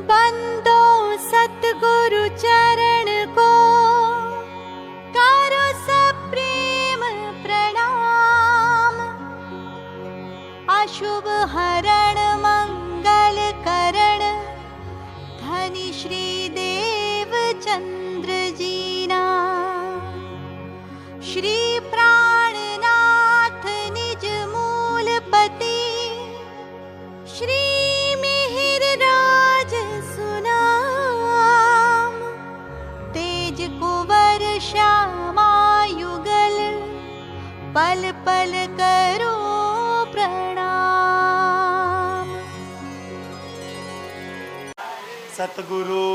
बंदो सतगुरु चरण को करो सप्रेम प्रणाम। अशुभ हरण मंगल करण धनी श्री देव चंद्र जीना। श्री प्राणनाथ निज मूलपति श्री मिहिर राज सुनाम। तेज कुंवर श्यामा युगल पल पल करो प्रणाम। सतगुरु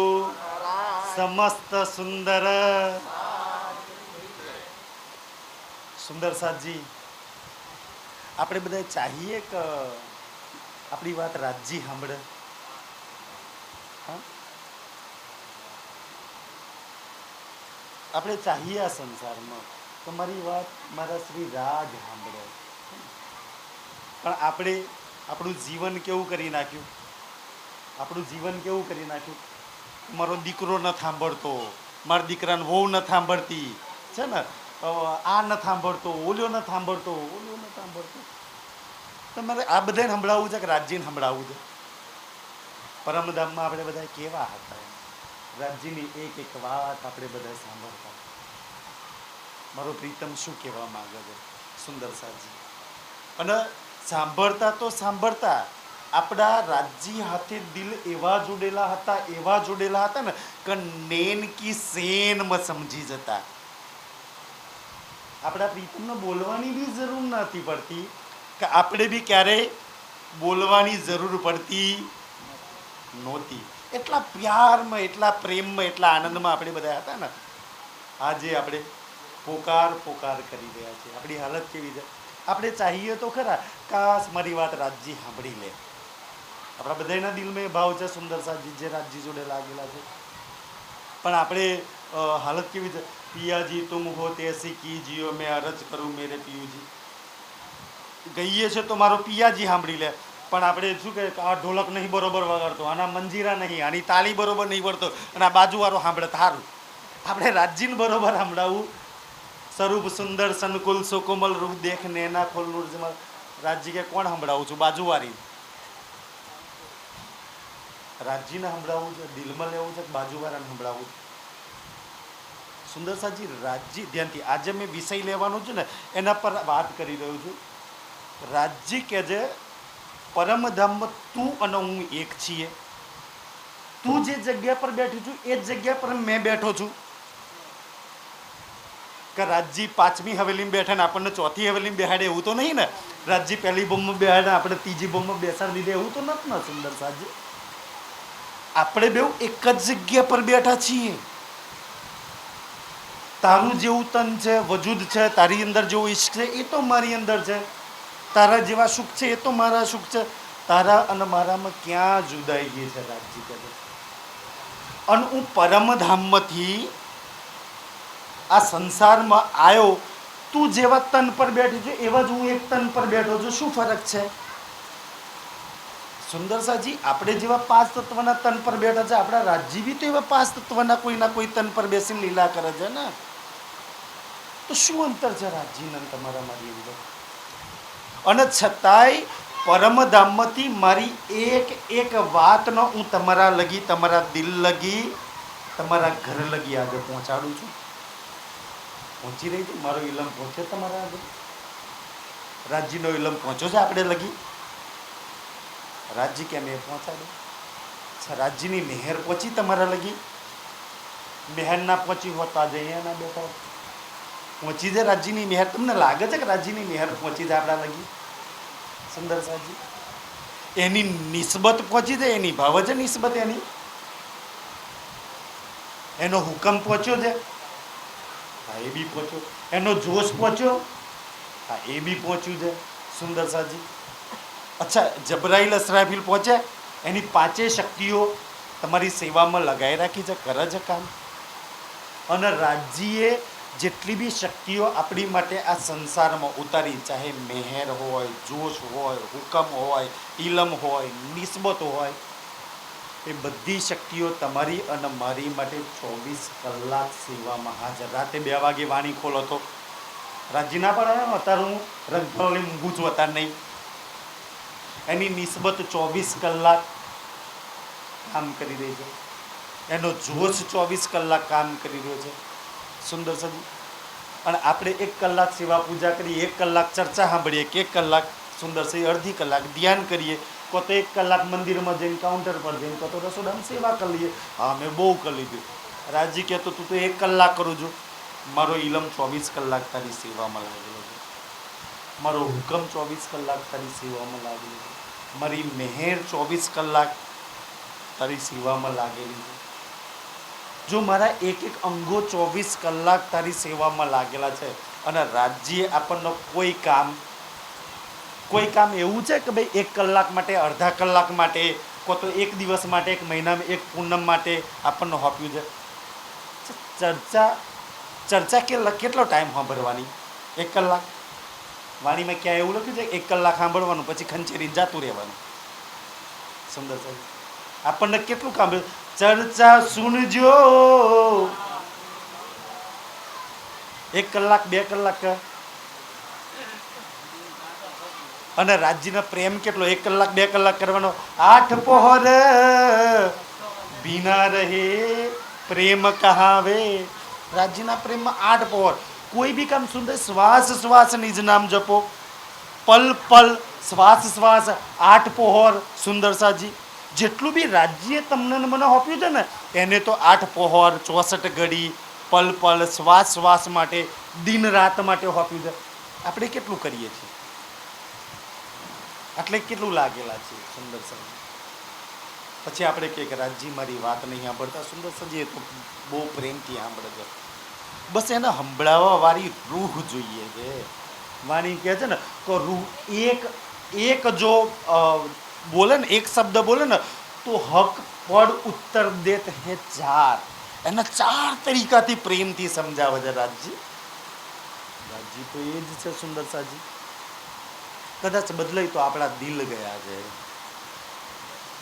समस्त सुंदर सुंदर साथजी, આપણે બધા ચાહીએ કે આપણી વાત રાજજી સાંભળે? આપણે ચાહીએ આ સંસારમાં તો મારી વાત મારા શ્રી રાજ સાંભળે, પણ આપણે આપણું જીવન કેવું કરી નાખ્યું? આપણું જીવન કેવું કરી નાખ્યું? મારો દીકરો ન સાંભળતો, મારા દીકરાને વહુ ન સાંભળતી છે ને, આ ન સાંભળતો, ઓલ્યો ન સાંભળતો, ઓલ્યો ન સાંભળતો. તમારે આ બધાને સંભળાવવું છે કે રાજજીને સંભળાવવું છે? પરમધામમાં આપણે બધા કેવા હતા, રાજજીની એક એક વાત આપણે બધા સાંભળતા. મારો પ્રીતમ શું કહેવા માંગે છે સુંદર સાજી? અને સાંભળતા તો સાંભળતા આપણા રાજજી હાથે દિલ એવા જોડેલા હતા ને કે નેન કી સેનમાં સમજી જતા. આપણા પ્રીતમને બોલવાની બી જરૂર નથી પડતી કે આપણે બી ક્યારેય બોલવાની જરૂર પડતી નહોતી. એટલા પ્યારમાં, એટલા પ્રેમમાં, એટલા આનંદમાં આપણે બધા હતા ને. આજે આપણે પોકાર કરી રહ્યા છીએ. આપણી હાલત કેવી છે? આપણે ચાહીએ તો ખરા કાશ મારી વાત રાજજી સાંભળી લે. આપણા બધાના દિલમાં એ ભાવ છે સુંદર સાજી જે રાજજી જોડે લાગેલા છે. પણ આપણે હાલત કેવી છે? પિયાજી તુમ હો તૈસી કીજીઓ મેં અરજ કરું મેરે પિયુજી. ગઈએ છે તો મારો પિયાજી સાંભળી લે, પણ આપણે શું કહે આ ઢોલક નહીં બરોબર વગાડતો, આના મંજીરા નહીં, આની તાલી બરોબર નહીં વળતો, અને આ બાજુવાળો સાંભળે સારું. આપણે રાજજીને બરોબર સાંભળાવું. સ્વરૂપ સુંદર સનકુલ સુકોમલ રૂપ દેખ નેના ખોલ નૂર જમાલ. રાજજી કે કોણ સંભળાવું છું? બાજુવાળી. રાજજીને સંભળાવવું છે, દિલમાં લેવું છે, બાજુવાળાને સંભળાવવું છે? સુંદર સાજી રાજજી ધ્યાનથી, આજે મેં વિષય લેવાનો છું ને એના પર વાત કરી રહ્યો છું. રાજજી કે છે પરમધામમાં તું અને હું એક છીએ. તું જે જગ્યા પર બેઠું છું એ જ જગ્યા પર મેં બેઠો છું. કે રાજજી 5મી હવેલીમાં બેઠા ને આપણને 4થી હવેલીમાં બેહાડે એવું તો નહીં ને? રાજજી પહેલી બોમ્બમાં બેહાડે આપણે 3જી બોમ્બમાં બેસાડી દીધે એવું તો નથી ને સુંદર સાજી? આપણે બેઉ એક જ જગ્યા પર બેઠા છીએ. તારું જેવું તન છે, વજૂદ છે, તારી અંદર જેવો ઈશ્ક છે એ તો મારી અંદર છે, તારા જેવા સુખ છે એ તો મારા સુખ છે. તારા અને મારામાં ક્યાં જુદાઈ ગઈ છે રાજજી કહે? અને હું પરમધામમાંથી આ સંસારમાં આવ્યો, તું જેવા તન પર બેઠી છે એવા જ હું એક તન પર બેઠો છું. શું ફરક છે સુંદર સાજી? આપણે જેવા 5 તત્વના તન પર બેઠા છે, આપણા રાજજી બી તો એવા 5 તત્વના કોઈના કોઈ તન પર બેસીને લીલા કરે છે ને. તો શું અંતર છે રાજજીને તમારા મારી અંદર? અને છતાંય પરમધામમાંથી મારી એક એક વાતનો હું તમારા લગી, તમારા દિલ લગી, તમારા ઘર લગી આગળ પહોંચાડું છું. પહોંચી રહી છે મારો ઇલમ પહોંચે તમારા આગળ? રાજજીનો ઇલમ પહોંચ્યો છે આપણે લગી? રાજજી કેમ એ પહોંચાડે? રાજજીની મહેર પહોંચી તમારા લગી? મહેર ના પહોંચી હોત આજે અહીંયા ના બેઠા પહોંચી જાય રાજજીની મહેર? તમને લાગે છે કે રાજજીની મહેર પહોંચી જાય આપણા લગી? સુંદર સાજી એની નિસ્બત પહોંચી જાય, એની ભાવ છે નિસ્બત એની, એનો હુકમ પહોંચ્યો છે, હા એ બી પહોંચ્યો. એનો જોશ પહોંચ્યો, હા એ બી પહોંચ્યું છે સુંદર સાજી. અચ્છા જબરાઈલ અસરાફીલ પહોંચે, એની 5 શક્તિઓ તમારી સેવામાં લગાવી રાખી છે, કરે છે કામ. અને રાજજીએ જેટલી બી શક્તિઓ આપણી માટે આ સંસારમાં ઉતારી, ચાહે મહેર હોય, જોશ હોય, હુકમ હોય, ઇલમ હોય, નિસ્બત હોય, એ બધી શક્તિઓ તમારી અને મારી માટે 24 કલાક સેવામાં હાજર. રાતે 2 વાગે વાણી ખોલો તો રાજી ના પડે? અત્યારે હું રંગફળ મૂકું છું, અત્યારે નહીં. એની નિસ્બત 24 કલાક કામ કરી રહી છે, એનો જોશ 24 કલાક કામ કરી રહ્યો છે. સુંદર સજી. અને આપણે 1 કલાક સેવા પૂજા કરીએ, 1 કલાક ચર્ચા સાંભળીએ, કે 1 કલાક સુંદર સહી અડધી કલાક ધ્યાન કરીએ, કો તો 1 કલાક મંદિરમાં જઈને કાઉન્ટર પર જઈને કો તો રસોડામાં સેવા કરી લઈએ. હા, મેં બહુ કરી લીધું. રાજી કહેતો તું તો 1 કલાક કરું છું. મારો ઇલમ 24 કલાક તારી સેવામાં લાગેલો છે, મારો હુકમ 24 કલાક તારી સેવામાં લાગેલો છે, મારી મહેર 24 કલાક તારી સેવામાં લાગેલી છે. જો મારા એક અંગો 24 કલાક તારી સેવામાં લાગેલા છે અને રાજ્ય આપણને કોઈ કામ એવું છે કે ભાઈ 1 કલાક માટે, અડધા કલાક માટે, કો તો 1 દિવસ માટે, 1 મહિનામાં, 1 પૂનમ માટે આપણને સોંપ્યું છે? ચર્ચા કેટલો ટાઈમ સાંભળવાની? 1 કલાક. વાણીમાં ક્યાં એવું લખ્યું છે 1 કલાક સાંભળવાનું પછી ખંચેરી જાતું રહેવાનું? સુંદર સાહેબ, આપણને કેટલું કામ? ચર્ચા સુનજો 1 કલાક 2 કલાક. અને રાજ્યનો પ્રેમ કેટલો? 1 કલાક 2 કલાક કરવાનો. 8 પહોર ભીના રહે પ્રેમ કહાવે. રાજ્યના પ્રેમમાં 8 પહોર. કોઈ બી કામ સુંદર. શ્વાસ નિજ નામ જપો, પલ પલ શ્વાસ 8 પહોર. સુંદર સાજી, જેટલું બી રાજ્ય તમને મને સોંપ્યું છે ને એને તો 8 પહોર 64 ઘડી પલ પલ શ્વાસ માટે, દિન રાત માટે સોંપ્યું છે. આપણે કેટલું કરીએ છીએ? એટલે કેટલું લાગેલા છે? સુંદર સજી. પછી આપણે કે રાજજી મારી વાત નહીં સાંભળતા. સુંદર સજી એ તો બહુ પ્રેમથી સાંભળે છે. બસ એને સંભળાવવા વાળી રૂહ જોઈએ છે. વાણી કહે છે ને કે રૂહ એક જો બોલે ને, એક શબ્દ બોલે ને તો હક પડ ઉત્તર દેત હે 4. એના 4 તરીકાથી પ્રેમથી સમજાવે છે રાજજી. રાજજી તો એ જ છે સુંદર સાજી. કદાચ બદલાય તો આપણા દિલ ગયા છે,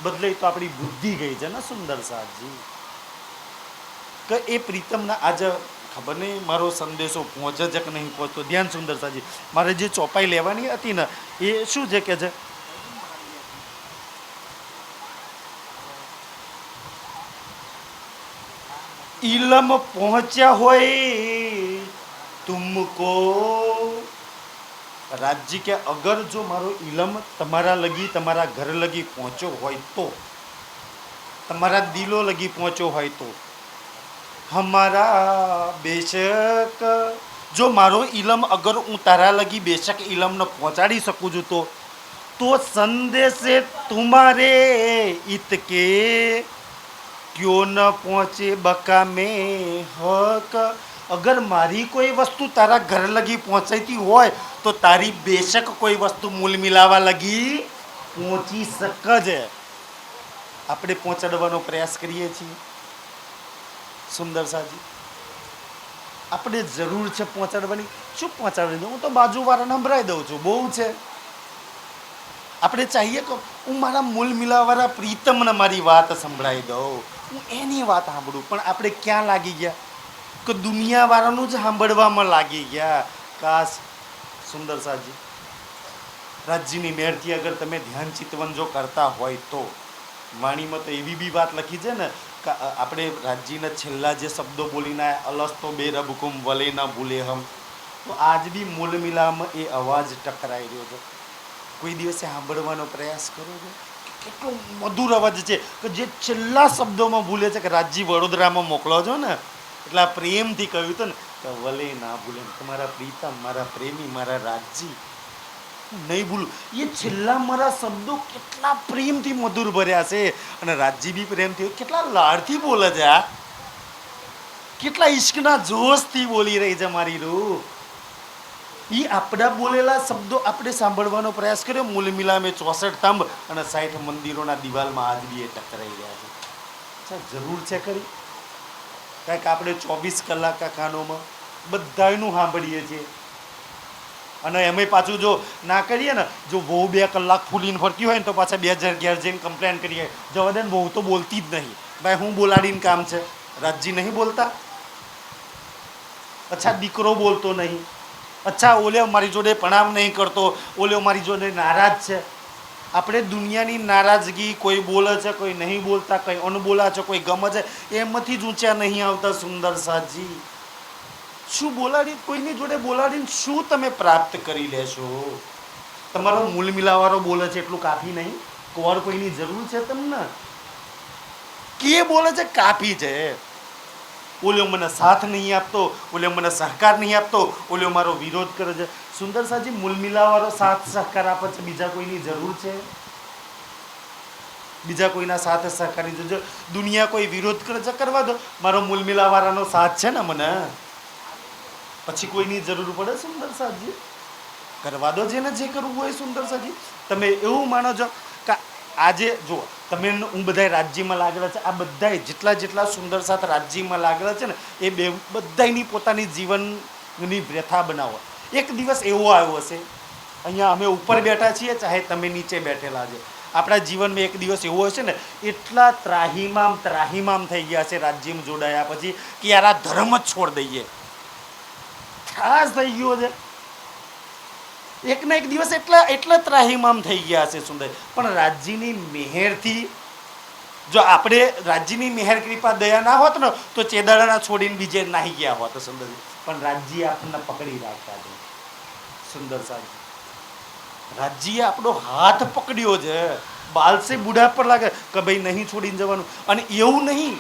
બદલાય તો આપણી બુદ્ધિ ગઈ છે ને સુંદર સાજી. કે એ પ્રીતમના આજે ખબર નહીં મારો સંદેશો પહોંચે છે કે નહીં પહોંચતો. ધ્યાન સુંદર સાજી, મારે જે ચોપાઈ લેવાની હતી ને એ શું છે કે છે ઇલમ પહોંચ્યા હોય તુમકો. રાજજી કે અગર જો મારો ઇલમ તમારા લગી, તમારા ઘર લગી પહોંચ્યો હોય તો, તમારા દિલો લગી પહોંચ્યો હોય તો, હમારા બેશક, જો મારો ઇલમ અગર હું તારા લગી બેશક ઇલમને પહોંચાડી શકું છું તો સંદેશે તુમારે ઇતકે ક્યો ન પહોંચે બકા મેં હક. અગર મારી કોઈ વસ્તુ તારા ઘર લગી પહોંચાતી હોય તો તારી બેશક કોઈ વસ્તુ મૂલ મિલાવા લગી પહોંચી શકે. આપણે પહોંચાડવાનો પ્રયાસ કરીએ છીએ સુંદર સાજી. આપણે જરૂર છે પહોંચાડવાની. શું પહોંચાડી દઉં? હું તો બાજુવાળાને સંભળાવી દઉં છું, બહુ છે. આપણે ચાહીએ કે હું મારા મૂલ મિલાવાળા પ્રીતમને મારી વાત સંભળાવી દઉં, હું એની વાત સાંભળું. પણ આપણે ક્યાં લાગી ગયા? કે દુનિયાવાળાનું જ સાંભળવામાં લાગી ગયા. કાશ સુંદર સાજી, રાજ્યની મેળથી અગર તમે ધ્યાન ચિતવન જો કરતા હોય તો, વાણીમાં તો એવી બી વાત લખી છે ને કે આપણે રાજ્યના છેલ્લા જે શબ્દો બોલીને અલસ્તો બે રબકુમ વલે ના ભૂલે હમ, તો આજ બી મૂલ મિલામાં એ અવાજ ટકરાઈ રહ્યો છે. કોઈ દિવસે સાંભળવાનો પ્રયાસ કરો છો? કેટલો મધુર અવાજ છે કે જે છેલ્લા શબ્દોમાં ભૂલે છે. કે રાજજી વડોદરામાં મોકલો છો ને એટલે આ પ્રેમથી કહ્યું હતું ને કે વલે ના ભૂલે. તમારા પ્રીતમ, મારા પ્રેમી, મારા રાજજી નહીં ભૂલું. એ છેલ્લા મારા શબ્દો કેટલા પ્રેમથી મધુર ભર્યા છે. અને રાજજી બી પ્રેમથી કેટલા લાડથી બોલે છે. આ કેટલા ઈશ્કના જોશથી બોલી રહી છે મારી રૂહ. એ આપણા બોલેલા શબ્દો આપણે સાંભળવાનો પ્રયાસ કર્યો. મૂલ મિલામે 64 સ્તંભ અને 60 મંદિરોના દિવાલમાં આજ બી એ ટકરાઈ રહ્યા છે. જરૂર છે ખરી? કાંઈક આપણે 24 કલાકના કાનોમાં બધાનું સાંભળીએ છીએ. અને એમાંય પાછું જો ના કરીએ ને, જો વહુ 2 કલાક ફૂલીને ફરતી હોય ને તો પાછા 2 ઘેર જઈને કમ્પ્લેન કરીએ, જવા દે ને વહુ તો બોલતી જ નહીં. ભાઈ હું બોલાડીને કામ છે? રાજજી નહીં બોલતા? અચ્છા દીકરો બોલતો નહીં, અચ્છા ઓલે મારી જોડે પ્રણામ નહીં કરતો, ઓલે મારી જોડે નારાજ છે. આપણે દુનિયાની નારાજગી, કોઈ બોલે છે કોઈ નહીં બોલતા, કોઈ અનબોલા છે કોઈ ગમે છે, એમાંથી જ ઊંચા નહીં આવતા સુંદર સાજી. શું બોલાડી, કોઈની જોડે બોલાડીને શું તમે પ્રાપ્ત કરી લેશો? તમારો મૂળ મિલાવાળો બોલે છે એટલું કાફી નહીં? કોર કોઈની જરૂર છે તમને? કે બોલે છે કાફી છે. ઓલ્યો મને સાથ નહીં આપતો, ઓલ્યો મને સહકાર નહીં આપતો, ઓલ્યો મારો વિરોધ કરે છે. સુંદર સાજી, મૂળ મિલાવાળો સાથ સહકાર આપે છે, બીજા કોઈની જરૂર છે? બીજા કોઈના સાથ સહકારની જરૂર? દુનિયા કોઈ વિરોધ કરે છે, કરવા દો, મારો મૂળ મિલાવાળાનો સાથ છે ને મને, પછી કોઈની જરૂર પડે? સુંદર સાજી કરવા દો જેને જે કરવું હોય. સુંદર સાજી, તમે એવું માનો છો કે આજે જો તમે હું બધા રાજ્યમાં લાગેલા છે, આ બધા જેટલા સુંદર સાથ રાજ્યમાં લાગેલા છે ને, એ બધાની પોતાની જીવનની વ્યથા બનાવો. એક દિવસ એવો આવ્યો હશે, અહીંયા અમે ઉપર બેઠા છીએ, ચાહે તમે નીચે બેઠેલા છે, આપણા જીવનમાં એક દિવસ એવો હશે ને, એટલા ત્રાહીમામ થઈ ગયા છે રાજ્યમાં જોડાયા પછી કે યાર આ ધર્મ જ છોડી દઈએ, ખાસ થઈ ગયો છે. એક ના એક દિવસ એટલા ત્રાહીમામ થઈ ગયા હશે સુંદર. પણ રાજ્યની મહેરથી, જો આપણે રાજ્યની મહેર કૃપા દયા ના હોત ને તો ચેદાડાના છોડીને બીજે નાહી ગયા હોત સુંદર. પણ રાજ્ય આપણને પકડી રાખતા છે સુંદર સાહેબ. રાજ્યએ આપણો હાથ પકડ્યો છે, બાલસે બુઢા પર લાગે કે ભાઈ નહીં છોડીને જવાનું. અને એવું નહીં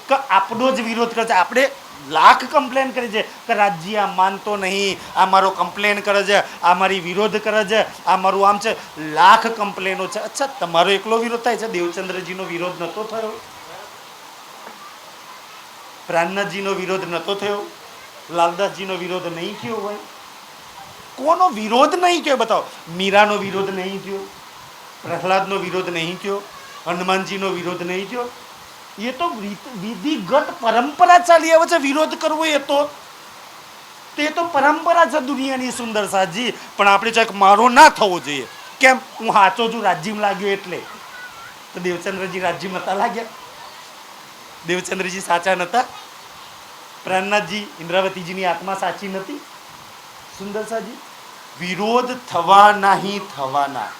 કે આપણો જ વિરોધ કરે છે, આપણે લાખ કમ્પ્લેન કરી છે કે રાજ્ય આ માનતો નહીં, આ મારો કમ્પ્લેન કરે છે, આ મારી વિરોધ કરે છે, આ મારું આમ છે, લાખ કમ્પ્લેનો છે. અચ્છા તમારો એકલો વિરોધ થાય છે? દેવચંદ્રજીનો વિરોધ નહોતો થયો? પ્રાણનાથજીનો વિરોધ નહોતો થયો? લાલદાસજીનો વિરોધ નહીં થયો હોય? કોનો વિરોધ નહીં થયો બતાવો? મીરાનો વિરોધ નહીં થયો? પ્રહલાદનો વિરોધ નહીં થયો? હનુમાનજીનો વિરોધ નહીં થયો? એ તો વિધિગત પરંપરા ચાલી આવે છે વિરોધ કરવો, એ તો પરંપરા છે દુનિયાની સુંદર સાજી. પણ આપણે ચાક મારો ના થવો જોઈએ. કેમ? હું સાચો છું, રાજ્યમાં લાગ્યો એટલે. તો દેવચંદ્રજી રાજ્યમાં નતા લાગ્યા? દેવચંદ્રજી સાચા નતા? પ્રાણનાથજી, ઇન્દ્રાવતીજીની આત્મા સાચી નથી? સુંદર સાજી, વિરોધ થવાના હી થવાના.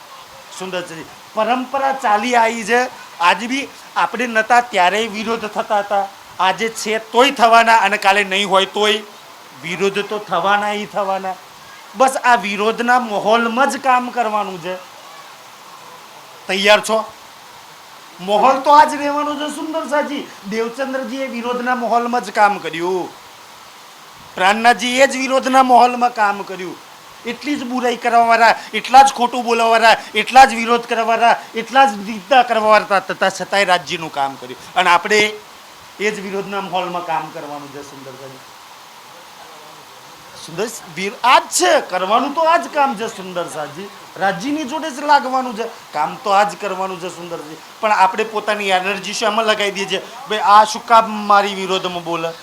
સુંદર સાજી, પરંપરા ચાલી આવી છે. આજે બી આપણે નતા ત્યારે વિરોધ થતા હતા, આજે છે તોય થવાના, અને કાલે નહીં હોય તોય વિરોધ તો થવાના ઈ થવાના. બસ આ વિરોધના માહોલમાં જ કામ કરવાનું છે. તૈયાર છો? માહોલ તો આજ રહેવાનો છે સુંદર સાજી. દેવચંદ્રજીએ વિરોધના માહોલમાં જ કામ કર્યું, પ્રાણનાથજી એ જ વિરોધના માહોલમાં કામ કર્યું. એટલી જ બુરાઈ કરવાવાળા, એટલા જ ખોટું બોલાવાળા, એટલા જ વિરોધ કરવાવાળા, એટલા જ નિંદા કરવાવાળા હતા, છતાંય રાજ્યનું કામ કર્યું. અને આપણે એ જ વિરોધના માહોલમાં કામ કરવાનું છે સુંદર સાજી. સુંદર આ જ છે કરવાનું, તો આ જ કામ છે સુંદર સાજી. રાજ્યની જોડે જ લાગવાનું છે કામ, તો આ જ કરવાનું છે સુંદરજી. પણ આપણે પોતાની એનર્જી શામાં લગાવી દઈએ છીએ? ભાઈ આ શું કામ મારી વિરોધમાં બોલે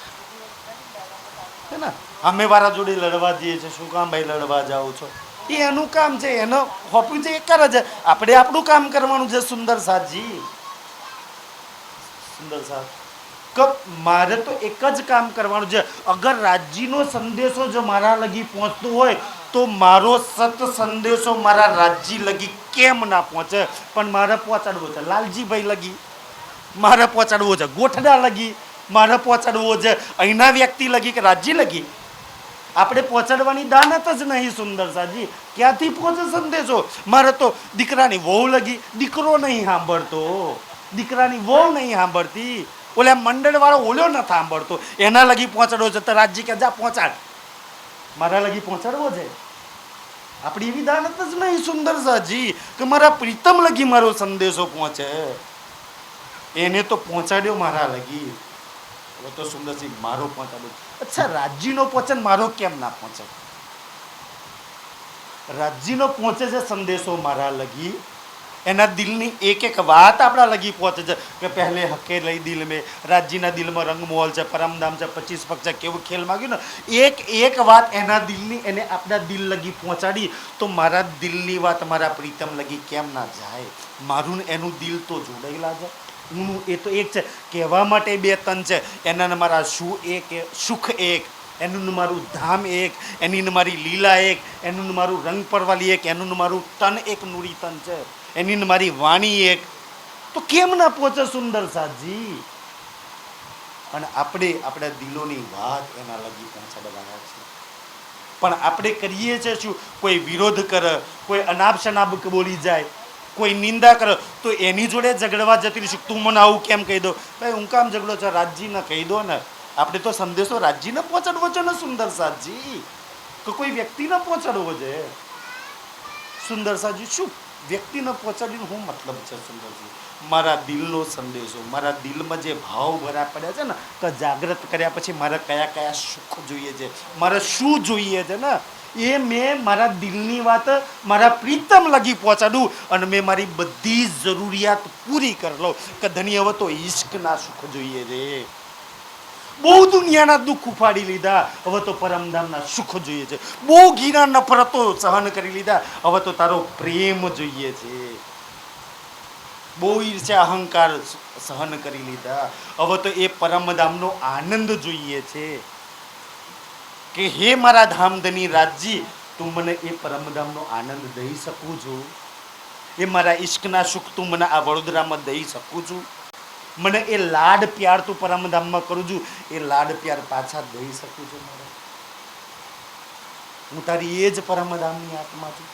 હે ને, અમે વાળા જોડે લડવા જઈએ છીએ, શું કામ ભાઈ લડવા જાઓ છો? એ એનું કામ છે, એનો હોપ્યું છે, એ કરે છે. આપણે આપણું કામ કરવાનું છે સુંદર સાજી. સુંદર સાહેબ, કે મારે તો એક જ કામ કરવાનું છે. અગર રાજ્યનો સંદેશો જો મારા લગી પહોંચતો હોય તો મારો સત સંદેશો મારા રાજ્ય લગી કેમ ના પહોંચે? પણ મારે પહોંચાડવો છે લાલજીભાઈ લગી, મારે પહોંચાડવો છે ગોઠડા લગી, મારે પહોંચાડવો છે અહીંના વ્યક્તિ લગી કે રાજ્ય લગી. આપણે પહોંચાડવાની દાનત જ નહીં સુંદર સાજી. ક્યાંથી પહોંચે સંદેશો? મારે તો દીકરાની વહુ લગી, દીકરો નહીં સાંભળતો, દીકરાની વહુ નહીં સાંભળતી, ઓલા મંડળવાળો ઓલ્યો નથી સાંભળતો, એના લગી પહોંચાડવો છે. તો રાજ્ય કે જા પહોંચાડ, મારા લગી પહોંચાડવો છે. આપણી એવી દાનત જ નહીં સુંદર સાજી કે મારા પ્રીતમ લગી મારો સંદેશો પહોંચે. એને તો પહોંચાડ્યો મારા લગી, હવે તો સુંદરસિંહ મારો પહોંચાડ્યો. અચ્છા રાજ્યનો પહોંચે ને મારો કેમ ના પહોંચે? રાજ્યનો પહોંચે છે સંદેશો મારા લગી, એના દિલની એક એક વાત આપણા લગી પહોંચે છે કે પહેલે હકે લઈ દિલ મેં, રાજ્યના દિલમાં રંગમોહલ છે, પરમધામ છે, 25 પગ છે, કેવું ખેલ માગ્યું ને એક એક વાત એના દિલની એને આપણા દિલ લગી પહોંચાડી તો મારા દિલની વાત મારા પ્રીતમ લગી કેમ ના જાય? મારું ને એનું દિલ તો જોડાયેલા છે. હું એ તો એક છે, કહેવા માટે બે તન છે, એના ને મારા શું એક સુખ એક, એનું ને મારું ધામ એક, એની ને મારી લીલા એક, એનું ને મારું રંગ પરવાલી એક, એનું ને મારું તન એક નૂરી તન છે, એની ને મારી વાણી એક. તો કેમ ના પહોંચે સુંદર સાજી? અને આપણે આપણા દિલોની વાત એના લગી પહોંચાડવાના છે. પણ આપણે કરીએ છીએ શું? કોઈ વિરોધ કરે, કોઈ અનાપ શનાપ બોલી જાય, કોઈ નિંદા કરે તો એની જોડે ઝઘડવા જતી રહીશું. તું મને આવું કેમ કહી દો? ભાઈ હું કામ ઝઘડો છો? રાજજીને કહી દો ને. આપણે તો સંદેશો રાજજીને પહોંચાડવો છે ને સુંદર સાજી, તો કોઈ વ્યક્તિને પહોંચાડવો છે. સુંદર સાજી શું વ્યક્તિને પહોંચાડીને શું મતલબ છે? સુંદરજી મારા દિલનો સંદેશો, મારા દિલમાં જે ભાવ ભરા પડ્યા છે ને કે જાગૃત કર્યા પછી મારે કયા કયા સુખ જોઈએ છે, મારે શું જોઈએ છે ને એ મેં મારા દિલની વાત મારા પ્રીતમ લગી પહોંચાડું અને મેં મારી બધી જરૂરિયાત પૂરી કરી લઉં કે ધણી હવે તો ઈશ્કના સુખ જોઈએ છે. બહુ દુનિયાના દુઃખ ઉપાડી લીધા, હવે તો પરમધામના સુખ જોઈએ છે. બહુ ઘીના નફરતો સહન કરી લીધા, હવે તો તારો પ્રેમ જોઈએ છે. બહુ ઈર્ષ્યા અહંકાર સહન કરી લીધા, હવે તો એ પરમધામનો આનંદ જોઈએ છે. કે હે મારા ધામધની રાજજી, તું મને એ પરમધામનો આનંદ દઈ શકું છું? એ મારા ઈશ્કના સુખ તું મને આ વડોદરામાં દઈ શકું છું? મને એ લાડ પ્યાર તું પરમધામમાં કરું છું, એ લાડ પ્યાર પાછા દઈ શકું છું? હું તારી એ જ પરમધામની આત્મા છું,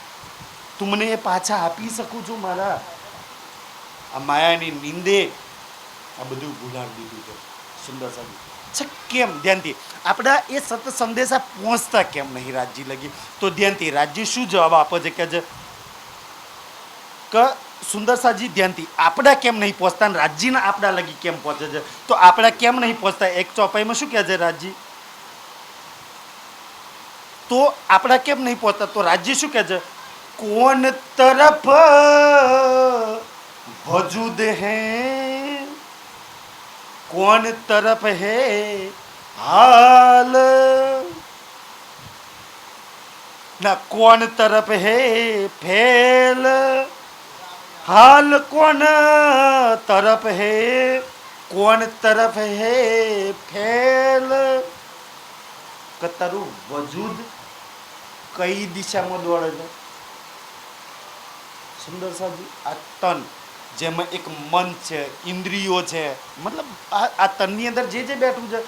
તું મને એ પાછા આપી શકું છું? મારા આ માયાની નિંદે આ બધું ભૂલાડી દીધું છે. સુંદર સાહેબ છે કેમ? ધ્યાનથી આપણા એ સત સંદેશા પહોંચતા કેમ નહીં રાજજી લગી? તો ધ્યાનથી રાજજી શું જવાબ આપે છે કે સુંદર સાજી ધ્યાનથી આપણા કેમ નહીં પહોંચતા ને રાજજીના આપણા લગી કેમ પહોંચે છે? તો આપણા કેમ નહીં પહોંચતા? એક ચોપાઈમાં શું કહે છે રાજજી? તો આપણા કેમ નહીં પહોંચતા? તો રાજજી શું કહે છે? કોન તરફ વજૂદ હૈ, कौन तरफ है हाल ना, कौन तरफ है फैल हाल, कौन तरफ है, कौन तरफ है फैल. કે તારું વજૂદ કઈ દિશામાં દોડે છે? સુંદર સાજી આ તન જેમાં એક મન છે, ઇન્દ્રિયો છે, મતલબ આ તનની અંદર જે જે બેઠું છે,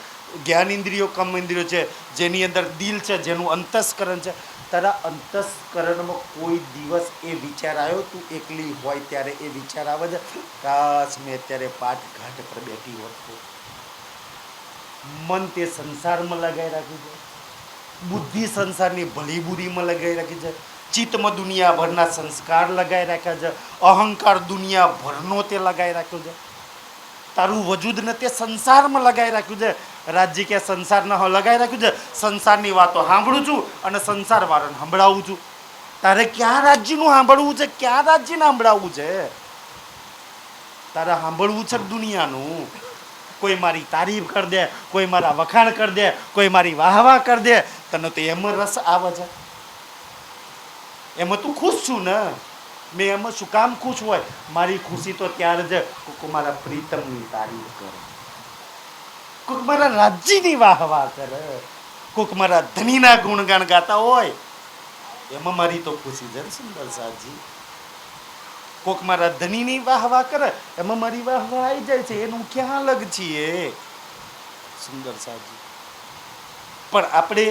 જ્ઞાન ઇન્દ્રિયો, કર્મ ઇન્દ્રિયો છે, જેની અંદર દિલ છે, જેનું અંતસ્કરણ છે. તારા અંતસ્કરણમાં કોઈ દિવસ એ વિચાર આવ્યો? તું એકલી હોય ત્યારે એ વિચાર આવે છે, કાશ મેં અત્યારે પાઠ ઘાટ પર બેઠી હોત તો? મન તે સંસારમાં લગાવી રાખ્યું છે, બુદ્ધિ સંસારની ભલી બુરીમાં લગાવી રાખી છે, ચિત્તમાં દુનિયાભરના સંસ્કાર લગાવી રાખ્યા છે, અહંકાર દુનિયાભરનો તે લગાવી રાખ્યો છે. તારું વજૂદને તે સંસારમાં લગાવી રાખ્યું છે. રાજજી કે સંસારને લગાવી રાખ્યું છે, સંસારની વાતો સાંભળું છું અને સંસાર વાળાને સંભળાવું છું. તારે ક્યાં રાજ્યનું સાંભળવું છે? ક્યાં રાજ્યને સંભળાવવું છે? તારે સાંભળવું છે દુનિયાનું. કોઈ મારી તારીફ કરી દે, કોઈ મારા વખાણ કરી દે, કોઈ મારી વાહવા કરી દે, તને તો એમાં રસ આવે છે? એમાં તું ખુશ છું ને? મેં એમાં શું કામ ખુશ હોય? મારી ખુશી તો ત્યારે જ કોક મારા પ્રીતમની તારીફ કરે, કોક મારા રાજ્યની વાહવા કરે, કોક મારા ધણીના ગુણગાન ગાતા હોય, એમાં મારી તો ખુશી છે. સુંદર સાજી કોક મારા ધણીની વાહવા કરે, એમાં મારી વાહવા આવી જાય છે. એનું ક્યાં અલગ છીએ? સુંદર સાજી પણ આપણે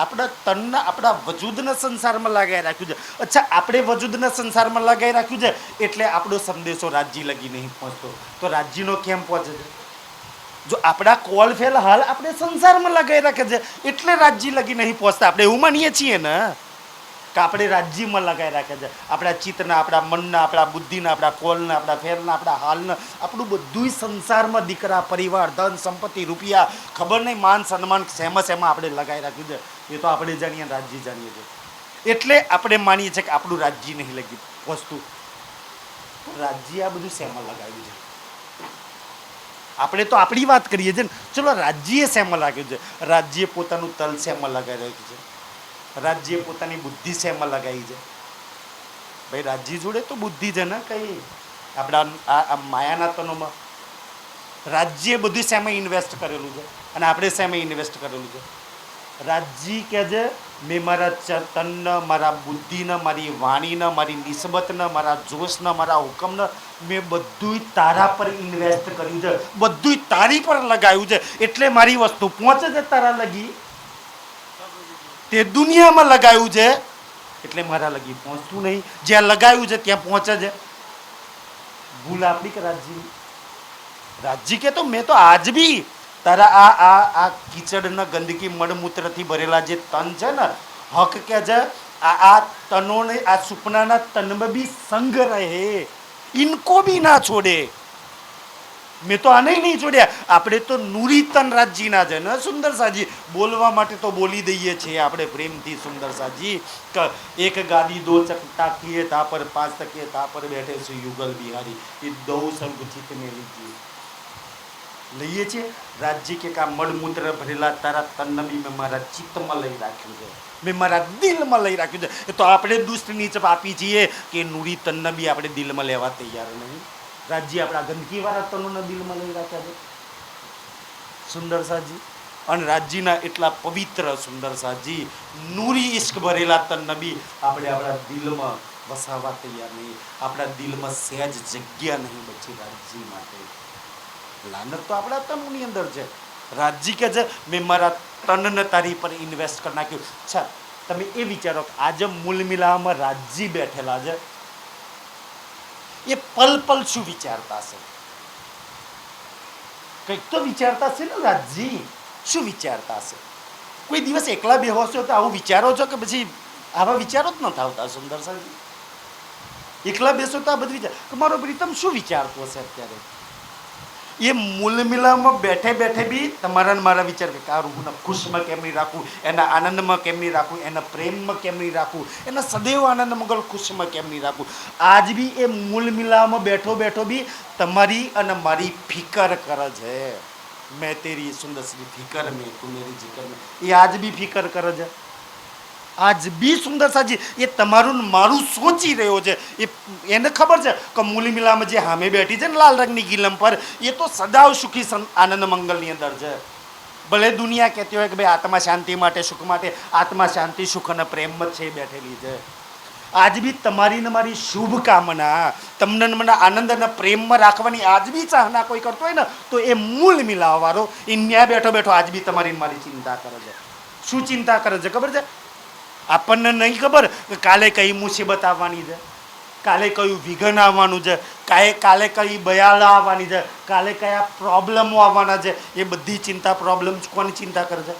આપણા તનના આપણા વજૂદના સંસારમાં લગાવી રાખ્યું છે. અચ્છા, આપણે વજૂદના સંસારમાં લગાવી રાખ્યું છે એટલે આપણો સંદેશો રાજ્ય લગી નહીં પહોંચતો. તો રાજ્યનો કેમ પહોંચે છે? જો આપણા કોલ ફેલ હાલ આપણે સંસારમાં લગાવી રાખે છે એટલે રાજ્ય લગી નહીં પહોંચતા. આપણે એવું માનીએ છીએ ને કે આપણે રાજ્યમાં લગાવી રાખે છે. આપણા ચિત્તના, આપણા મનના, આપણા બુદ્ધિના, આપણા કોલના, આપણા ફેરના, આપણા હાલના, આપણું બધું સંસારમાં દીકરા, પરિવાર, ધન, સંપત્તિ, રૂપિયા, ખબર નહીં માન સન્માન શેમાં શેમાં આપણે લગાવી રાખ્યું છે. એ તો આપણે જાણીએ, રાજ્ય જાણીએ છીએ. એટલે આપણે માનીએ છીએ કે આપણું રાજ્ય નહીં લગી પહોંચતું. રાજ્ય આ બધું શેમાં લગાવ્યું છે? આપણે તો આપણી વાત કરીએ છીએ ને. ચલો રાજ્યએ શેમાં લાગ્યું છે? રાજ્ય પોતાનું તલ શેમાં લગાવી રાખ્યું છે? રાજ્ય પોતાની બુદ્ધિ શેમાં લગાવી છે? ભાઈ રાજ્ય જોડે તો બુદ્ધિ છે ને કઈ આપણા આ માયાના તનોમાં. રાજ્ય બધું શેમાં ઇન્વેસ્ટ કરેલું છે અને આપણે શેમાં ઇન્વેસ્ટ કરેલું છે? રાજ્ય કે છે મેં મારા તનને, મારા બુદ્ધિને, મારી વાણીને, મારી નિસ્બતને, મારા જોશને, મારા હુકમને મેં બધું તારા પર ઇન્વેસ્ટ કર્યું છે, બધું તારી પર લગાવ્યું છે. એટલે મારી વસ્તુ પહોંચે છે તારા લગી. તે દુનિયામાં લગાવ્યું છે એટલે મારા લગી પહોંચતું નહીં. જ્યાં લગાવ્યું છે ત્યાં પહોંચે છે. ભૂલ આપણી કે રાજ્યની? રાજ્ય કે તો મેં તો આજ બી તારા આ કીચડના ગંદકી મળમૂત્રથી ભરેલા જે તન છે ને, હક કે છે આ તનોને, આ સુપનાના તનમાં બી સંગ રહે, ઇनको બી ના છોડે. મેં તો આને નહીં છોડ્યા. આપણે તો નૂરી તન રાજ્યના છે ને સુંદર સાજી. બોલવા માટે તો બોલી દઈએ છીએ આપણે પ્રેમથી સુંદર સાજી. એક ગાદી દો ચકટાકીએ તા પર 5 તકીએ તા પર બેઠે છે યુગલ બિહારી, એ દો સંગ ચિત્ત में લીજીએ લઈએ છીએ. રાજ્ય કે કા મળમૂત્ર ભરેલા તારા તન બી મેં મારા ચિત્તમાં લઈ રાખ્યું છે, મેં મારા દિલમાં લઈ રાખ્યું છે. એ તો આપણે દુષ્ટ નીચ આપી છીએ કે નૂરી તન બી આપણે દિલમાં લેવા તૈયાર નહીં. રાજ્ય આપણા ગંદકીવાળા તનોને દિલમાં લઈ રાખ્યા છે સુંદર સાજી. અને રાજ્યના એટલા પવિત્ર સુંદર સાજી નૂરી ઇશ્ક ભરેલા તન બી આપણે આપણા દિલમાં વસાવવા તૈયાર નહીં. આપણા દિલમાં સહેજ જગ્યા નહીં બચી રાજ્ય માટે. લાનત તો આપણા તનની અંદર છે. રાજ્ય કે છે મેં મારા તનને તારી પર ઇન્વેસ્ટ કરી નાખ્યું. અચ્છા, તમે એ વિચારો કે આજે મૂલ મિલામાં રાજ્ય બેઠેલા છે, એ પલ પલ શું વિચારતા હશે? કંઈક તો વિચારતા હશે ને. રાજ્ય શું વિચારતા હશે? કોઈ દિવસ એકલા બેહો છો તો આવું વિચારો છો કે પછી આવા વિચારો જ ન આવતા? સુંદર સાહેબ, એકલા બેસો તો આ બધું વિચાર કે મારો પ્રીતમ શું વિચારતો હશે અત્યારે? એ મૂલ મિલામાં બેઠે બેઠે બી તમારા મારા વિચાર કે આ રૂહને ખુશમાં કેમ નહીં રાખવું, એના આનંદમાં કેમ નહીં રાખવું, એના પ્રેમમાં કેમ નહીં રાખવું, એના સદૈવ આનંદ મગલ ખુશમાં કેમ નહીં રાખવું. આજ બી એ મૂલ મિલામાં બેઠો બેઠો બી તમારી અને મારી ફિકર કરે છે. મેં તેરી સુંદર સી ફિકર મેં તું મેરી જીકર મેં, એ આજ બી ફિકર કરે છે. આજ બી સુંદર સાજી એ તમારું મારું સોચી રહ્યો છે. એને ખબર છે કે મૂલી મિલામાં જે સામે બેઠી છે ને લાલ રંગની ગિલમ પર, એ તો સદાવ સુખી આનંદ મંગલની અંદર છે. ભલે દુનિયા કહેતી હોય કે ભાઈ આત્મા શાંતિ માટે, સુખ માટે, આત્મા શાંતિ, સુખ અને પ્રેમ જ છે બેઠેલી છે. આજ બી તમારી ને મારી શુભકામના તમને મને આનંદ અને પ્રેમમાં રાખવાની આજ બી ચાહના કોઈ કરતો હોય ને તો એ મૂલ મિલાવવાળો એ ન્યાય બેઠો બેઠો આજ બી તમારી મારી ચિંતા કરે છે. શું ચિંતા કરે છે ખબર છે? આપણને નહીં ખબર કે કાલે કઈ મુસીબત આવવાની છે, કાલે કયું વિઘન આવવાનું છે, કાલે કઈ બયાળા આવવાની છે, કાલે કયા પ્રોબ્લેમો આવવાના છે. એ બધી ચિંતા પ્રોબ્લેમ કોની ચિંતા કરે છે?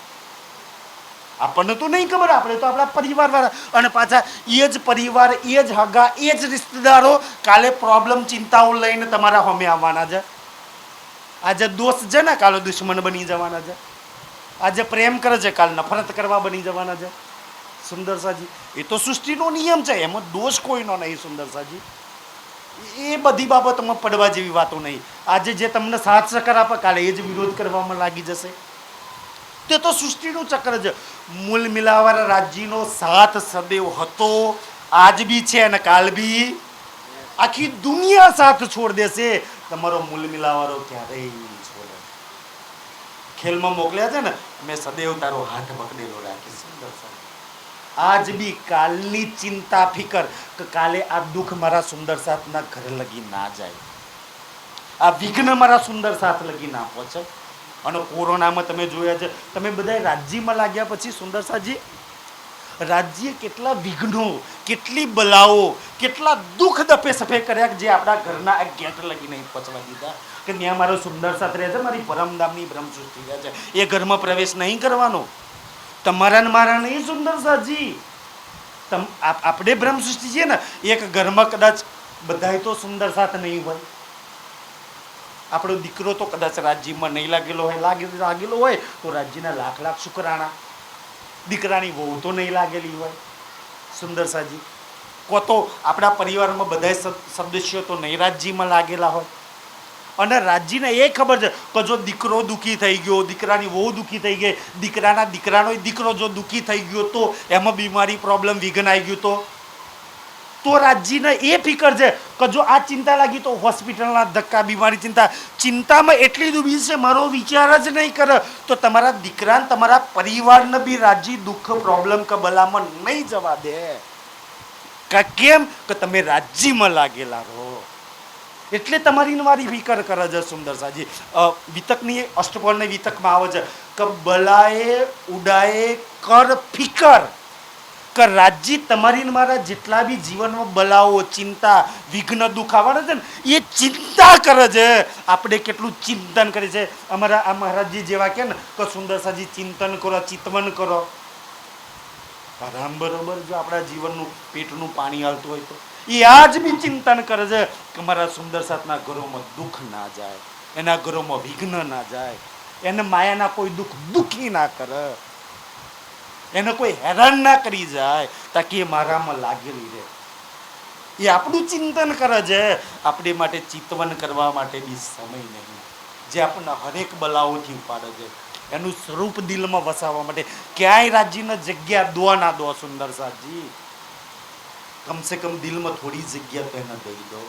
આપણને તો નહીં ખબર. આપણે તો આપણા પરિવારવાળા અને પાછા એ જ પરિવાર, એ જ હગા, એ જ રિશ્તેદારો કાલે પ્રોબ્લેમ ચિંતાઓ લઈને તમારા સામે આવવાના છે. આજે દોસ્ત છે ને કાલે દુશ્મન બની જવાના છે. આજે પ્રેમ કરે છે કાલે નફરત કરવા બની જવાના છે. સુંદર સાજી, એ તો સૃષ્ટિનો નિયમ છે, એમાં દોષ કોઈનો નહીં. સુંદર સાજી, એ બધી બાબતોમાં પડવા જેવી વાતો નહીં. આજે જે તમને સાથ સહકાર આપે કાલે એ જ વિરોધ કરવામાં લાગી જશે. તે તો સૃષ્ટિનું ચક્ર છે. મૂલ મિલાવાળા રાજ્યનો સાથ સદૈવ હતો, આજ બી છે અને કાલ બી. આખી દુનિયા સાથ છોડ દેશે, તમારો મૂલ મિલાવાળો ક્યારેય નહીં છોડે. ખેલમાં મોકલ્યા છે ને, મેં સદૈવ તારો હાથ પકડેલો રાખીશ. સુંદર સાહેબ, આજ બી કાલની ચિંતા ફિકર કે કાલે આ દુઃખ મારા સુંદર સાથના ઘરે લગી ના જાય, આ વિઘ્ન મારા સુંદર સાથ લગી ના પહોંચે. અને કોરોનામાં તમે જોયા છે, તમે બધા રાજ્યમાં લાગ્યા પછી સુંદર સાજી રાજ્ય કેટલા વિઘ્નો, કેટલી બલાઓ, કેટલા દુઃખ દફે સફે કર્યા કે જે આપણા ઘરના આ ગેટ લગી નહીં પહોંચવા દીધા. કે ત્યાં મારો સુંદર સાથ રહે છે, મારી પરમધામની બ્રહ્મ સૃષ્ટિ રહે છે, એ ઘરમાં પ્રવેશ નહીં કરવાનો. તમારા ને મારા નહીં સુંદર સાજી. આપણે બ્રહ્મ સૃષ્ટિ છીએ ને, એક ઘરમાં કદાચ બધાય તો સુંદર સાથ નહીં હોય. આપણો દીકરો તો કદાચ રાજ્યમાં નહીં લાગેલો હોય, લાગેલો હોય તો રાજ્યના લાખ લાખ શુકરાણા. દીકરાની વહુ તો નહીં લાગેલી હોય. સુંદર સાજી, કો તો આપણા પરિવારમાં બધા સદસ્યો તો નહીં રાજ્યમાં લાગેલા હોય, અને રાજ્યને એ ખબર છે કે જો દીકરો દુઃખી થઈ ગયો, દીકરાની વહુ દુઃખી થઈ ગઈ, દીકરાના દીકરાનો દીકરો જો દુઃખી થઈ ગયો તો એમાં બીમારી પ્રોબ્લેમ વિઘન આવી ગયું તો રાજ્યને એ ફિકર છે કે જો આ ચિંતા લાગી તો હોસ્પિટલના ધક્કા, બીમારી, ચિંતામાં એટલી ડૂબી છે, મારો વિચાર જ નહીં કરે તો તમારા દીકરાને તમારા પરિવારને બી રાજ્ય દુઃખ પ્રોબ્લેમ કે બલામાં નહીં જવા દે. કેમ કે તમે રાજ્યમાં લાગેલા રહો એટલે તમારી મારી ફિકર કરે છે. સુંદર સાજી વિતકની અષ્ટપહરની વિતકમાં આવે છે કે બલાએ ઉડાએ કર ફિકર, કે રાજ્ય તમારી મારા જેટલા બી જીવનમાં બલાઓ, ચિંતા, વિઘ્ન, દુઃખ આવવાના છે ને એ ચિંતા કરે છે. આપણે કેટલું ચિંતન કરે છે. અમારા આ મહારાજજી જેવા કે ને કે સુંદર સાજી ચિંતન કરો, ચિતવન કરો. આરામ બરોબર જો આપણા જીવનનું પેટનું પાણી હાલતું હોય તો એ આજ બી ચિંતન કરે છે કે મારા સુંદર સાથના ઘરોમાં દુઃખ ના જાય, એના ઘરોમાં વિઘ્ન ના જાય, એને માયાના કોઈ દુઃખી ના કરે, એને કોઈ હેરાન ના કરી જાય તાકી એ મારામાં લાગેલી રહે. એ આપણું ચિંતન કરે છે. આપણે માટે ચિંતવન કરવા માટે બી સમય નહીં, જે આપણને હરેક બલાઓથી ઉપાડે છે એનું સ્વરૂપ દિલમાં વસાવવા માટે ક્યાંય રાજ્યની જગ્યા દો ના દો. સુંદર સાજી કમસે કમ દિલમાં થોડી જગ્યા તો એને દઈ દો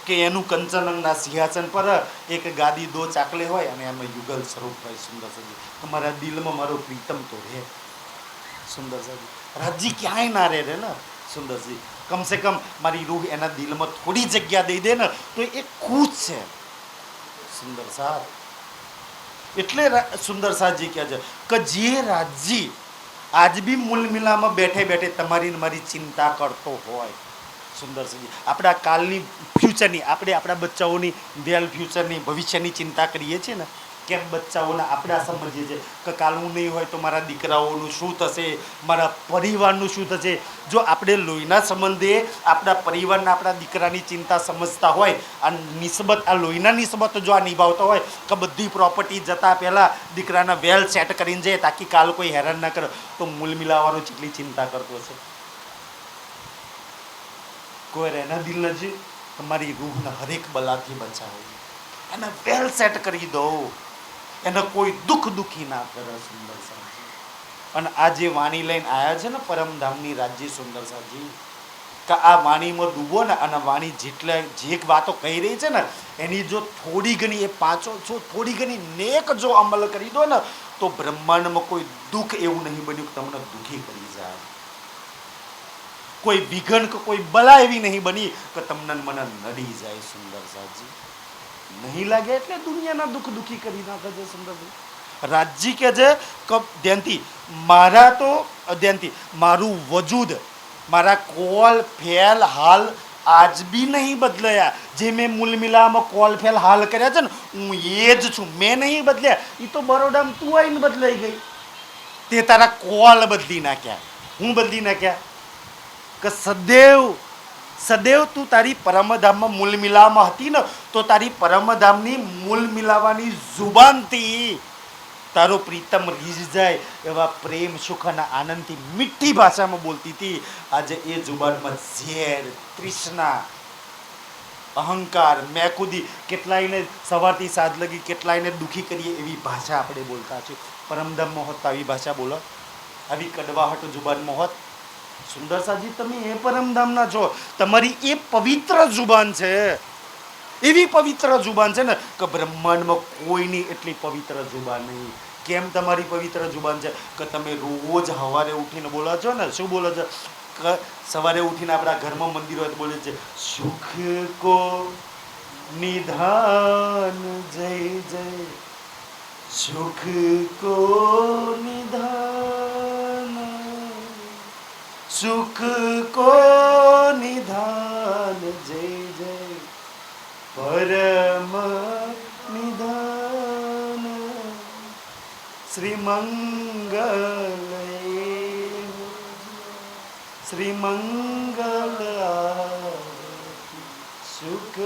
કે એનું કંચનના સિંહાસન પર એક ગાદી દો ચાકલે હોય અને એમાં યુગલ સ્વરૂપ હોય. સુંદર સાજી તમારા દિલમાં મારો પ્રીતમ તો રહે. સુંદર સાજી રાજ્ય ક્યાંય ના રહે ને સુંદરજી, કમસે કમ મારી રૂહ એના દિલમાં થોડી જગ્યા દઈ દે ને તો એ ખુશ છે. સુંદર સાથ એટલે સુંદર સાજી કહે છે કે જે રાજ્ય આજ બી મૂલ મિલામાં બેઠે બેઠે તમારી મારી ચિંતા કરતો હોય. સુંદર સાજી આપણા કાલની ફ્યુચરની, આપણે આપણા બચ્ચાઓની વેલ ફ્યુચરની ભવિષ્યની ચિંતા કરીએ છીએ ને, કેમ બચ્ચાઓને આપણે સમજીએ છીએ કે કાલનું નહીં હોય તો મારા દીકરાઓનું શું થશે, મારા પરિવારનું શું થશે. જો આપણે લોહીના સંબંધે આપણા પરિવારના, આપણા દીકરાની ચિંતા સમજતા હોય, આ નિસ્બત, આ લોહીના નિસ્બત જો આ નિભાવતા હોય કે બધી પ્રોપર્ટી જતાં પહેલાં દીકરાના વેલ સેટ કરીને જાય તાકી કાલ કોઈ હેરાન ના કરે, તો મૂલ મિલાવવાનો જેટલી ચિંતા કરતો હશે કોઈ એના દિલ નથી. તમારી રૂહને હરેક બલાથી બચાવો, એને વેલ સેટ કરી દો, એને કોઈ દુઃખી ના કરે. સુંદર સાજી અને આ જે વાણી લઈને આવ્યા છે ને પરમધામની રાજ્ય સુંદર સાજી, કે આ વાણીમાં ડૂબો ને અને વાણી જે વાતો કહી રહી છે ને એની જો થોડી ઘણી એ પાંચો જો થોડી ઘણી નેક જો અમલ કરી દો ને તો બ્રહ્માંડમાં કોઈ દુઃખ એવું નહીં બન્યું કે તમને દુઃખી કરી જાય, કોઈ વિઘન કે કોઈ બલા એવી નહીં બની કે તમને મને નડી જાય. સુંદર સાજી નહીં લાગે એટલે દુનિયાના દુઃખી કરી નાખે છે. સુંદર રાજ્ય કે છે કે ધ્યાનથી મારા તો ધ્યાનથી મારું વજૂદ, મારા કોલ ફેલ હાલ આજ બી નહીં બદલાયા. જે મેં મૂલ મિલામાં કોલ ફેલ હાલ કર્યા છે ને હું એ જ છું, મેં નહીં બદલ્યા. એ તો બરોડામાં તું આવીને બદલાઈ ગઈ, તે તારા કોલ બદલી નાખ્યા, હું બદલી નાખ્યા કે સદૈવ તું તારી પરમધામમાં મૂલ મિલાવમાં હતી ને તો તારી પરમધામની મૂલ મિલાવાની જુબાનથી તારો પ્રીતમ રીઝ જાય એવા પ્રેમ, સુખ અને આનંદથી મીઠી ભાષામાં બોલતી હતી. આજે એ જુબાનમાં ઝેર, તૃષ્ણા, અહંકાર, મેકુદી, કેટલાયને સવારથી સાંજ લગી કેટલાયને દુઃખી કરીએ એવી ભાષા આપણે બોલતા છીએ. પરમધામમાં હોત આવી ભાષા બોલો, આવી કડવાહટ જુબાનમાં હોત. સુંદર સાજી તમે એ પરમધામના છો, તમારી એ પવિત્ર જુબાન છે, એવી પવિત્ર જુબાન છે ને કે બ્રહ્માંડમાં કોઈની એટલી પવિત્ર જુબાન નહીં. કેમ તમારી પવિત્ર જુબાન છે કે તમે રોજ સવારે ઉઠીને બોલો છો ને, શું બોલો છો કે સવારે ઉઠીને આપણા ઘરમાં મંદિર હોય તો બોલે છે સુખ કો નિધાન જય જય, સુખ કો નિધાન, સુખ કો નિધાન જય જય, પરમ નિધાન શ્રી મંગલ શ્રી મંગલ સુખ.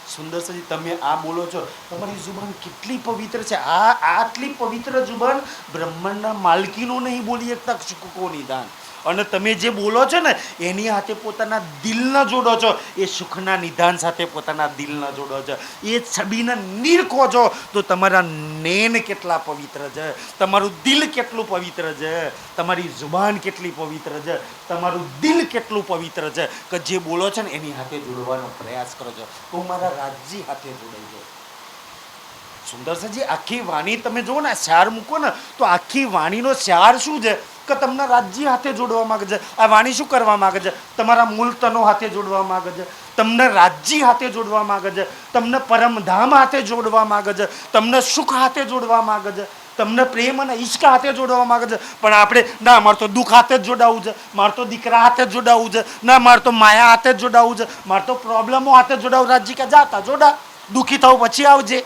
સુંદર સાજી તમે આ બોલો છો, તમારી જુબાન કેટલી પવિત્ર છે. આટલી પવિત્ર જુબાન બ્રહ્માંડના માલકીનો નહીં બોલી શકતા સુખ કો નિદાન. અને તમે જે બોલો છો ને એની સાથે પોતાના દિલને જોડો છો, એ સુખના નિધાન સાથે પોતાના દિલને જોડો છો, એ છબીને નિરખો છો, તો તમારા નેન કેટલા પવિત્ર છે, તમારું દિલ કેટલું પવિત્ર છે, તમારી જુબાન કેટલી પવિત્ર છે, તમારું દિલ કેટલું પવિત્ર છે કે જે બોલો છો ને એની સાથે જોડવાનો પ્રયાસ કરો છો. તો મારા રાજજી હાથે જોડાઈ જાય. સુંદરસાજી આખી વાણી તમે જુઓ ને, સાર મૂકો ને તો આખી વાણીનો સાર શું છે કે તમને રાજ્ય હાથે જોડવા માંગે છે. આ વાણી શું કરવા માંગે છે? તમારા મૂળ તનો હાથે જોડવા માંગે છે, તમને રાજ્ય હાથે જોડવા માંગે છે, તમને પરમધામ હાથે જોડવા માંગે છે, તમને સુખ હાથે જોડવા માંગે છે, તમને પ્રેમ અને ઈશ્ક હાથે જોડવા માંગે છે. પણ આપણે ના, મારે તો દુઃખ હાથે જ જોડાવવું છે, મારે તો દીકરા હાથે જ જોડાવવું છે, ના મારે તો માયા હાથે જ જોડાવવું છે, મારે તો પ્રોબ્લેમો હાથે જ જોડાવું. રાજ્ય કે જાતા જોડા, દુઃખી થવું પછી આવજે.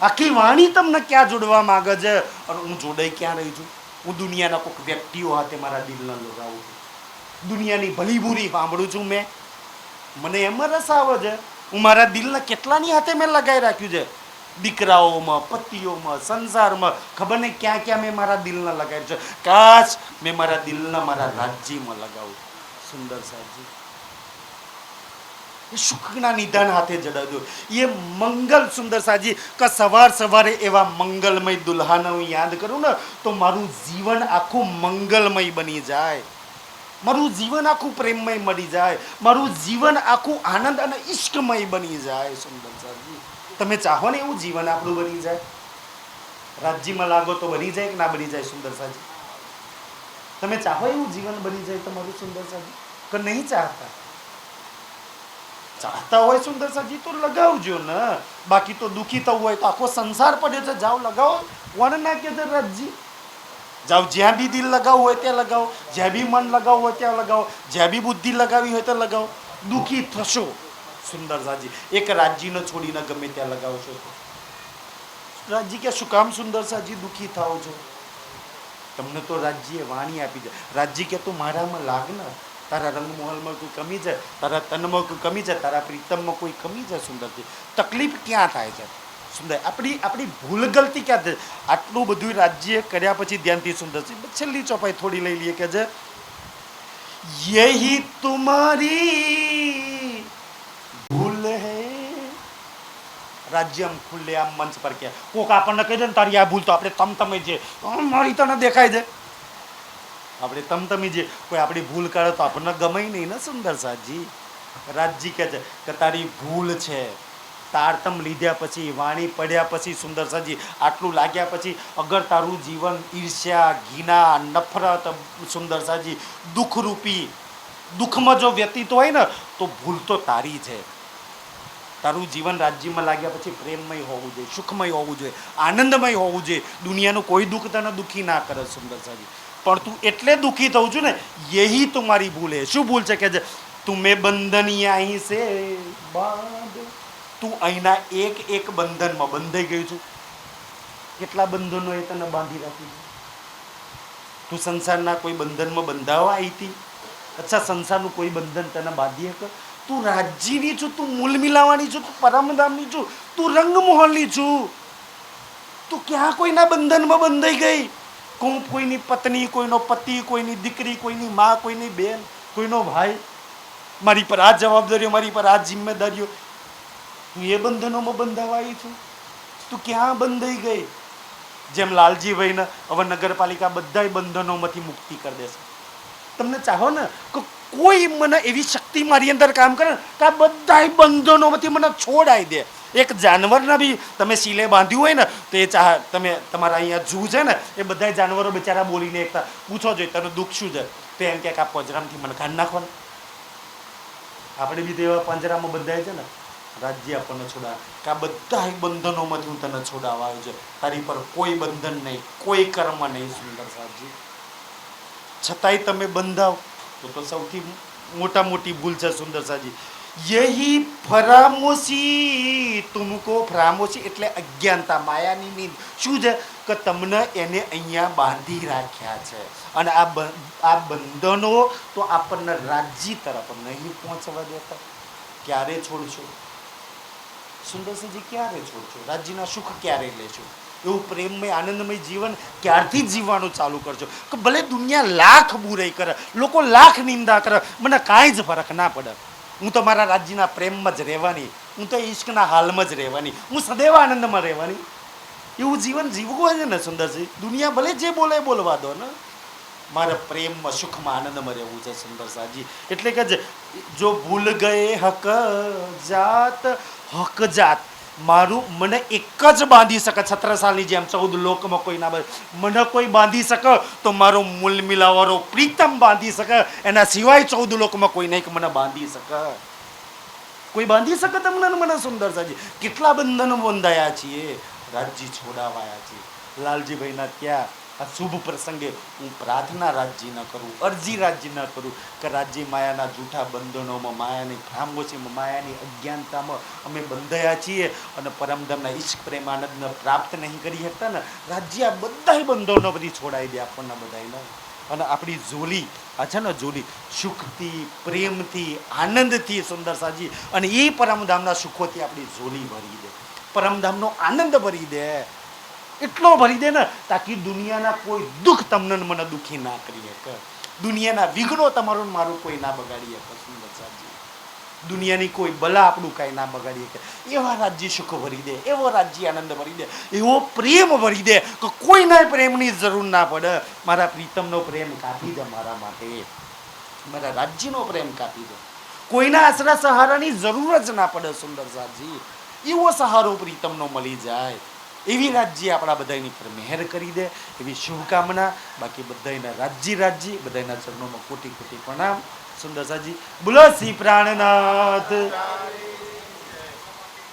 આખી વાણી તમને ક્યાં જોડવા માંગે છે? અને હું જોડાઈ ક્યાં રહી છું? હું દુનિયાના કોઈક વ્યક્તિઓ હાથે મારા દિલને લગાવું છું, દુનિયાની ભલી બુરી સાંભળું છું મેં, મને એમ રસ આવે છે. હું મારા દિલને કેટલાની હાથે મેં લગાવી રાખ્યું છે, દીકરાઓમાં, પતિઓમાં, સંસારમાં, ખબર નહીં ક્યાં ક્યાં મેં મારા દિલને લગાવ્યું છે. કાશ મેં મારા દિલને મારા રાજ્યમાં લગાવું. સુંદર સાહેબજી એ સુખના નિધાન હાથે જડાવજો. એ મંગલ સુંદર સાજી કે સવારે એવા મંગલમય દુલ્હાને હું યાદ કરું ને તો મારું જીવન આખું મંગલમય બની જાય, મારું જીવન આખું પ્રેમમય મળી જાય, મારું જીવન આખું આનંદ અને ઈશ્કમય બની જાય. સુંદર સાજી તમે ચાહો ને એવું જીવન આપણું બની જાય. રાજ્યમાં લાગો તો બની જાય કે ના બની જાય? સુંદર સાજી તમે ચાહો એવું જીવન બની જાય તમારું? સુંદર સાજી કે નહીં ચાહતા? ચાહતા હોય સુંદર સાજી તો લગાવજો ને. બાકી તો દુઃખી થવું હોય તો આખો સંસાર પડ્યો છે, જાઓ લગાવો. કોને ના કે છે રાજજી? જાઓ, જ્યાં બી દિલ લગાવવું હોય ત્યાં લગાવો, જ્યાં બી મન લગાવવું હોય ત્યાં લગાવો, જ્યાં બી બુદ્ધિ લગાવી હોય ત્યાં લગાવો. દુઃખી થશો સુંદર સાજી એક રાજ્યને છોડીને ગમે ત્યાં લગાવશો તો. રાજજી કે શું કામ સુંદર સાજી દુઃખી થાવ છો? તમને તો રાજ્યએ વાણી આપી છે. રાજજી કે તું મારામાં લાગ ને, તારા રંગમોહલમાં કોઈ કમી છે, તારા તનમાં કોઈ કમી છે, તારા પ્રીતમમાં કોઈ કમી છે. સુંદરજી તકલીફ ક્યાં થાય છે? સુંદર આપણી ભૂલ ગલતી ક્યાં છે? આટલું બધું રાજ્ય કર્યા પછી ધ્યાનથી સુંદરજી છેલ્લી ચોપાઈ થોડી લઈ લઈએ કે છે યહી તુમારી ભૂલ હૈ. રાજ્ય આમ ખુલ્લે આમ મંચ પર કે કોક આપણને કહી દે ને તારી આ ભૂલ, તો આપણે તમતમે છે મારી તને દેખાય છે, આપણે તમતમી જે કોઈ આપણી ભૂલ કરે તો આપણને ગમે નહીં ને. સુંદર સાજી રાજજી કહે છે કે તારી ભૂલ છે. તારતમ લીધ્યા પછી, વાણી પડ્યા પછી, સુંદર સાજી આટલું લાગ્યા પછી અગર તારું જીવન ઈર્ષ્યા, ઘીના, નફરત, સુંદર સાજી દુઃખરૂપી દુઃખમાં જો વ્યતીત હોય ને તો ભૂલ તો તારી છે. તારું જીવન રાજ્યમાં લાગ્યા પછી પ્રેમમય હોવું જોઈએ, સુખમય હોવું જોઈએ, આનંદમય હોવું જોઈએ. દુનિયાનું કોઈ દુઃખ તને દુઃખી ના કરે સુંદર સાજી. પણ તું એટલે દુઃખી થવું છું ને, યહી તમારી ભૂલ હે. શું ભૂલ છે કે તું મેં બંધન અહીં સે બાંધ, તું અહીંના એક એક બંધનમાં બંધાઈ ગયું છું. કેટલા બંધનો એ તને બાંધી રાખ્યું છે? તું સંસારના કોઈ બંધનમાં બંધાવા આવી હતી? અચ્છા, સંસારનું કોઈ બંધન તને બાંધી શકે? તું રાજ્યની છું, તું મૂલ મિલાવાની છું, તું પરમધામની છું, તું રંગમોહલની છું. તું ક્યાં કોઈના બંધનમાં બંધાઈ ગઈ? કોઈની પત્ની, કોઈનો પતિ, કોઈની દીકરી, કોઈની મા, કોઈની બેન, કોઈનો ભાઈ. મારી પર આ જવાબદારીઓ, મારી પર આ જિમ્મેદારીઓ, તું એ બંધનોમાં બંધાવા આવી છું? તું ક્યાં બંધાઈ ગઈ? જેમ લાલજીભાઈને હવે નગરપાલિકા બધા બંધનોમાંથી મુક્તિ કરી દેશે. તમને ચાહો ને કે કોઈ મને એવી શક્તિ મારી અંદર કામ કરે કે આ બધા બંધનોમાંથી મને છોડાઈ દે. એક જાનવરના બી તમે સીલે બાંધ્યું હોય ને તો એ ચાહ તમે તમારા અહીંયા જૂ છે ને એ બધા જાનવરો બિચારા બોલીને એકતા પૂછો જોઈએ તને દુઃખ શું છે તો એમ કે આ પજરામાંથી મને કાઢી નાખો ને. આપણે બી તો એવા પંજરામાં બંધાય છે ને, રાજ્ય આપણને છોડાવે કે આ બધા બંધનોમાંથી હું તને છોડાવવા આવ્યો છે. તારી પર કોઈ બંધન નહીં, કોઈ કર્મ નહીં. સુંદર સાહેબજી છતાંય તમે બંધાવ તો સૌથી મોટી ભૂલ છે. સુંદર સાહેબજી યહી ફરામોશી તુમકો, ફરામોશી એટલે અજ્ઞાનતા, માયાની નીંદ. શું છે કે તમને એને અહીંયા બાંધી રાખ્યા છે અને આ બંધનો તો આપણને રાજ્ય તરફ નહીં પહોંચવા દેતા. ક્યારે છોડશો સુંદરસિંહજી? ક્યારે છોડશો? રાજ્યના સુખ ક્યારે લેશો? એવું પ્રેમમય આનંદમય જીવન ક્યારથી જીવવાનું ચાલુ કરજો કે ભલે દુનિયા લાખ બુરાઈ કરે, લોકો લાખ નિંદા કરે, મને કાંઈ જ ફરક ના પડે. હું તો મારા રાજ્યના પ્રેમમાં જ રહેવાની, હું તો ઈશ્કના હાલમાં જ રહેવાની, હું સદૈવ આનંદમાં રહેવાની. એવું જીવન જીવવું હોય છે ને સુંદરજી, દુનિયા ભલે જે બોલે બોલવા દો ને, મારે પ્રેમમાં સુખમાં આનંદમાં રહેવું છે સુંદરસાજી. એટલે કે જો ભૂલ ગયે હક જાત, હક જાત મારું મને એક જ બાંધી શકે, છત્રસાલની જેમ 14 લોકમાં કોઈ ના બાંધે. મને કોઈ બાંધી શકે તો મારો મૂલ મિલાવાળો પ્રીતમ બાંધી શકે, એના સિવાય 14 લોકમાં કોઈ નહીં મને બાંધી શકે. કોઈ બાંધી શકે તમને મને સુંદરસાજી? કેટલા બંધનો બંધાયા છીએ, રાજ્ય છોડાવાયા છીએ. લાલજીભાઈના ત્યાં આ શુભ પ્રસંગે હું પ્રાર્થના રાજ્ય ન કરું, અરજી રાજ્ય ન કરું કે રાજ્ય માયાના જૂઠા બંધનોમાં, માયાની ખામોશીમાં, માયાની અજ્ઞાનતામાં અમે બંધાયા છીએ અને પરમધામના ઈશ્ક પ્રેમ આનંદને પ્રાપ્ત નહીં કરી શકતા ને. રાજ્ય આ બધા બંધનો બધી છોડાવી દે આપણને બધાને. અને આપણી ઝોલી આ છે ને ઝોલી સુખથી, પ્રેમથી, આનંદથી સુંદરસાજી, અને એ પરમધામના સુખોથી આપણી ઝોલી ભરી દે, પરમધામનો આનંદ ભરી દે. એટલો ભરી દે ને તાકી દુનિયાના કોઈ દુઃખ તમને મને દુઃખી ના કરી શકે, દુનિયાના વિઘ્નો તમારું મારું કોઈ ના બગાડી શકે સુંદરસાજી, દુનિયાની કોઈ બલા આપણું કાંઈ ના બગાડી શકે. એવા રાજ્ય સુખ ભરી દે, એવો રાજ્ય આનંદ ભરી દે, એવો પ્રેમ ભરી દે કે કોઈના પ્રેમની જરૂર ના પડે. મારા પ્રીતમનો પ્રેમ કાપી દે મારા માટે, મારા રાજ્યનો પ્રેમ કાપી દે, કોઈના આશરા સહારાની જરૂર જ ના પડે સુંદરસાજી. એવો સહારો પ્રીતમનો મળી જાય, એવી રાજ્ય આપણા બધાની પર મહેર કરી દે, એવી શુભકામના. બાકી બધાના રાજ્ય બધાના ચરણોમાં કોટી કોટી પ્રણામ સુંદરસાજી. બોલો શ્રી પ્રાણનાથ.